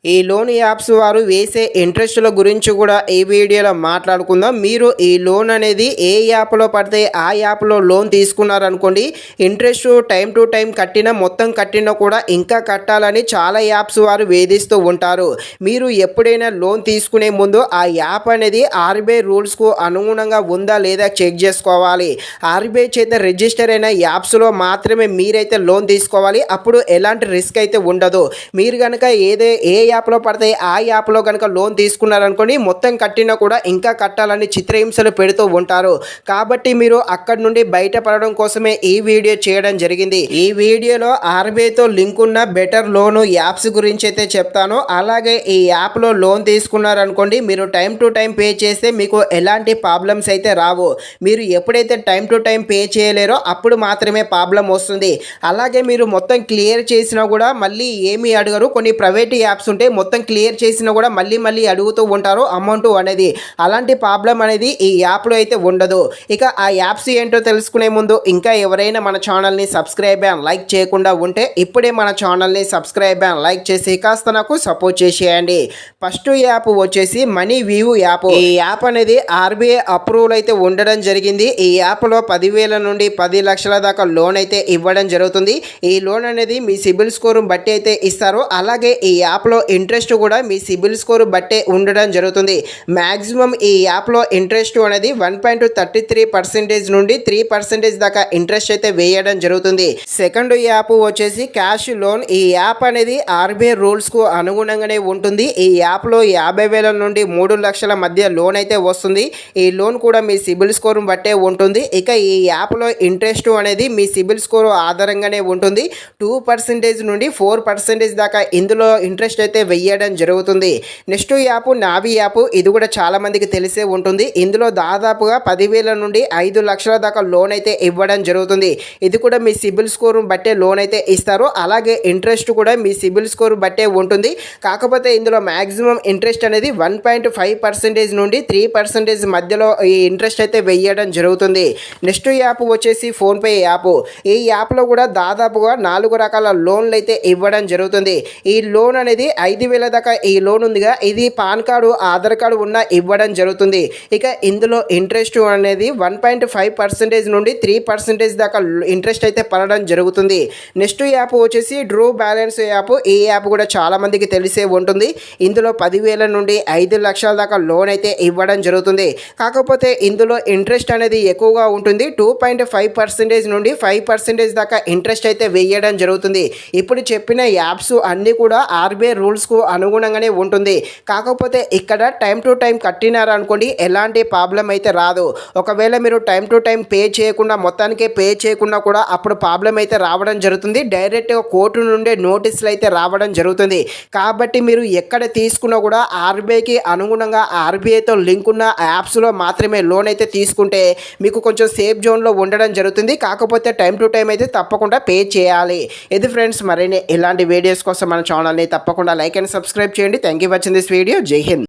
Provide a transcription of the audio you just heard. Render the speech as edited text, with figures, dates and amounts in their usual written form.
ఈ loan apps వారు వేసే ఇంట్రెస్ట్‌ల గురించి కూడా ఈ వీడియోలో మాట్లాడుకుందాం. మీరు ఈ లోన్ అనేది ఏ యాప్‌లో పడితే ఆ యాప్‌లో లోన్ తీసుకున్నారనుకోండి, ఇంట్రెస్ట్ టైమ్ టు టైమ్ మొత్తం కట్టినా కూడా ఇంకా కట్టాలని చాలా యాప్స్ వారు వేధిస్తూ ఉంటారు. మీరు ఎప్పుడైనా లోన్ తీసుకునే ముందు ఆ యాప్ అనేది ఆర్‌బీఐ రూల్స్‌కు అనుగుణంగా ఉందా లేదా చెక్ చేసుకోవాలి. ఆర్‌బీఐ చేత రిజిస్టర్ అయిన యాప్స్‌లో మాత్రమే మీరైతే లోన్ తీసుకోవాలి. అప్పుడు ఎలాంటి రిస్క్ అయితే ఉండదు. మీరు గనక ఏ యాప్‌లో పడితే ఆ యాప్‌లో గనుక లోన్ తీసుకున్నారనుకోండి, మొత్తం కట్టినా కూడా ఇంకా కట్టాలని చిత్రహింసలు పెడుతూ ఉంటారు. కాబట్టి మీరు అక్కడి నుండి బయటపడడం కోసమే ఈ వీడియో చేయడం జరిగింది. ఈ వీడియోలో ఆర్‌బీఐతో లింక్ ఉన్న బెటర్ లోన్ యాప్స్ గురించి అయితే చెప్తాను. అలాగే ఈ యాప్‌లో లోన్ తీసుకున్నారనుకోండి, మీరు టైం టు టైం పే చేస్తే మీకు ఎలాంటి ప్రాబ్లమ్స్ అయితే రావు. మీరు ఎప్పుడైతే టైం టు టైం పే చేయలేరో అప్పుడు మాత్రమే ప్రాబ్లం వస్తుంది. అలాగే మీరు మొత్తం క్లియర్ చేసినా కూడా మళ్ళీ ఏమీ అడగరు. కొన్ని ప్రైవేట్ యాప్స్ ఉంటే మొత్తం క్లియర్ చేసినా కూడా మళ్ళీ అడుగుతూ ఉంటారు అమౌంట్ అనేది. అలాంటి ప్రాబ్లం అనేది ఈ యాప్లో అయితే ఉండదు. ఇక ఆ యాప్స్ ఏంటో తెలుసుకునే ముందు ఇంకా ఎవరైనా మన ఛానల్ని సబ్స్క్రైబ్ అండ్ లైక్ చేయకుండా ఉంటే ఇప్పుడే మన ఛానల్ని సబ్స్క్రైబ్ అండ్ లైక్ చేసి కాస్త నాకు సపోర్ట్ చేసేయండి. ఫస్ట్ యాప్ వచ్చేసి మనీ వ్యూ యాప్. ఈ యాప్ అనేది ఆర్బీఐ అప్రూవల్ అయితే ఉండడం జరిగింది. ఈ యాప్లో 10,000 నుండి 10 లక్షల దాకా లోన్ అయితే ఇవ్వడం జరుగుతుంది. ఈ లోన్ అనేది మీ సిబిల్ స్కోర్ బట్టి అయితే ఇస్తారు. అలాగే ఈ యాప్లో ఇంట్రెస్ట్ కూడా మీ సిబిల్ స్కోర్ బట్టే ఉండడం జరుగుతుంది. మ్యాక్సిమం ఈ యాప్లో ఇంట్రెస్ట్ అనేది 1.33% నుండి 3% దాకా ఇంట్రెస్ట్ అయితే వేయడం జరుగుతుంది. సెకండ్ యాప్ వచ్చేసి క్యాష్ లోన్. ఈ యాప్ అనేది ఆర్బీఐ రూల్స్కు అనుగుణంగానే ఉంటుంది. ఈ యాప్లో 50,000 నుండి 3 లక్షల మధ్య లోన్ అయితే వస్తుంది. ఈ లోన్ కూడా మీ సిబిల్ స్కోర్ బట్టే ఉంటుంది. ఇక ఈ యాప్లో ఇంట్రెస్ట్ అనేది మీ సిబిల్ స్కోర్ ఆధారంగానే ఉంటుంది. 2% నుండి 4% దాకా ఇందులో ఇంట్రెస్ట్ అయితే వెయ్యడం జరుగుతుంది. Next app navy app. ఇది కూడా చాలా మందికి తెలిసే ఉంటుంది. ఇందులో దాదాపుగా 10,000 నుండి 5 లక్షల దాకా లోన్ అయితే ఇవ్వడం జరుగుతుంది. ఇది కూడా మీ సిబిల్ స్కోర్ బట్టే లోన్ అయితే ఇస్తారు. అలాగే ఇంట్రెస్ట్ కూడా మీ సిబిల్ స్కోర్ బట్టే ఉంటుంది. కాకపోతే ఇందులో మ్యాక్సిమం ఇంట్రెస్ట్ అనేది 1.5% నుండి 3% మధ్యలో ఈ ఇంట్రెస్ట్ అయితే వెయ్యడం జరుగుతుంది. నెక్స్ట్ యాప్ వచ్చేసి ఫోన్పే యాప్. ఈ యాప్లో కూడా దాదాపుగా 4 రకాల లోన్లు అయితే ఇవ్వడం జరుగుతుంది. ఈ లోన్ అనేది 5,000 దాకా ఈ లోన్ ఉందిగా, ఇది పాన్ కార్డు ఆధార్ కార్డు ఉన్న ఇవ్వడం జరుగుతుంది. ఇక ఇందులో ఇంట్రెస్ట్ అనేది 1.5% నుండి 3% దాకా ఇంట్రెస్ట్ అయితే పడడం జరుగుతుంది. నెక్స్ట్ యాప్ వచ్చేసి డ్రూ బ్యాలెన్స్ యాప్. ఈ యాప్ కూడా చాలా మందికి తెలిసే ఉంటుంది. ఇందులో 10,000 నుండి 5 లక్షల దాకా లోన్ అయితే ఇవ్వడం జరుగుతుంది. కాకపోతే ఇందులో ఇంట్రెస్ట్ అనేది ఎక్కువగా ఉంటుంది. 2.5% నుండి 5% దాకా ఇంట్రెస్ట్ అయితే వేయడం జరుగుతుంది. ఇప్పుడు చెప్పిన యాప్స్ అన్నీ కూడా ఆర్బీఐ రూల్స్కు అనుగుణంగానే ఉంటుంది. కాకపోతే ఇక్కడ టైం టు టైం కట్టినారనుకోండి, ఎలాంటి ప్రాబ్లం అయితే రాదు. ఒకవేళ మీరు టైం టు టైం పే చేయకుండా మొత్తానికే పే చేయకుండా కూడా అప్పుడు ప్రాబ్లం అయితే రావడం జరుగుతుంది. డైరెక్ట్గా కోర్టు నుండే నోటీసులు అయితే రావడం జరుగుతుంది. కాబట్టి మీరు ఎక్కడ తీసుకున్నా కూడా ఆర్బీఐకి అనుగుణంగా ఆర్బీఐతో లింక్ ఉన్న యాప్స్లో మాత్రమే లోన్ అయితే తీసుకుంటే మీకు కొంచెం సేఫ్ జోన్లో ఉండడం జరుగుతుంది. కాకపోతే టైం టు టైం అయితే తప్పకుండా పే చేయాలి. ఇది ఫ్రెండ్స్, మరిన్ని ఇలాంటి వీడియోస్ కోసం మన ఛానల్ని తప్పకుండా లైక్ అండ్ సబ్స్క్రైబ్ చేయండి. Thank you watching this video. జై హింద్.